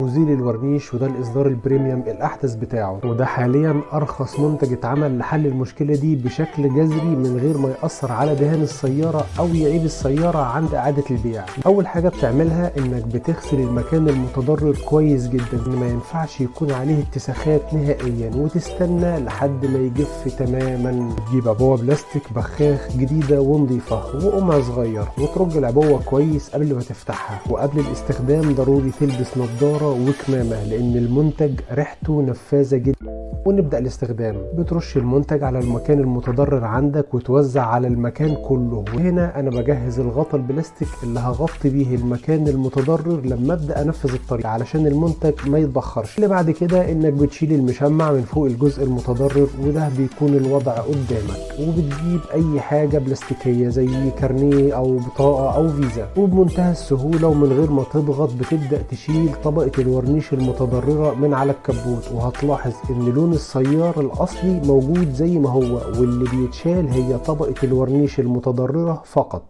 مزيل الورنيش، وده الاصدار البريميوم الاحدث بتاعه، وده حاليا ارخص منتج اتعمل لحل المشكله دي بشكل جذري من غير ما ياثر على دهان السياره او يعيب السياره عند اعاده البيع. اول حاجه بتعملها انك بتغسل المكان المتضرر كويس جدا، ما ينفعش يكون عليه اتساخات نهائيا، وتستنى لحد ما يجف تماما. تجيب عبوه بلاستيك بخاخ جديده ونضيفه وقمع صغير، وترج العبوه كويس قبل ما تفتحها. وقبل الاستخدام ضروري تلبس نظاره وكمامة لأن المنتج ريحته نفاذة جدا. ونبدأ الاستخدام. بترش المنتج على المكان المتضرر عندك وتوزع على المكان كله. وهنا أنا بجهز الغطا البلاستيك اللي هغطي بيه المكان المتضرر لما أبدأ أنفذ الطريقة علشان المنتج ما يتبخرش. اللي بعد كده إنك بتشيل المشمع من فوق الجزء المتضرر، وده بيكون الوضع قدامك. وبتجيب أي حاجة بلاستيكية زي كارنيه أو بطاقة أو فيزا، وبمنتهى السهولة ومن غير ما تضغط بتبدأ تشيل طبقة الورنيش المتضررة من على الكبوت. وهتلاحظ ان لون السيارة الاصلي موجود زي ما هو، واللي بيتشال هي طبقة الورنيش المتضررة فقط.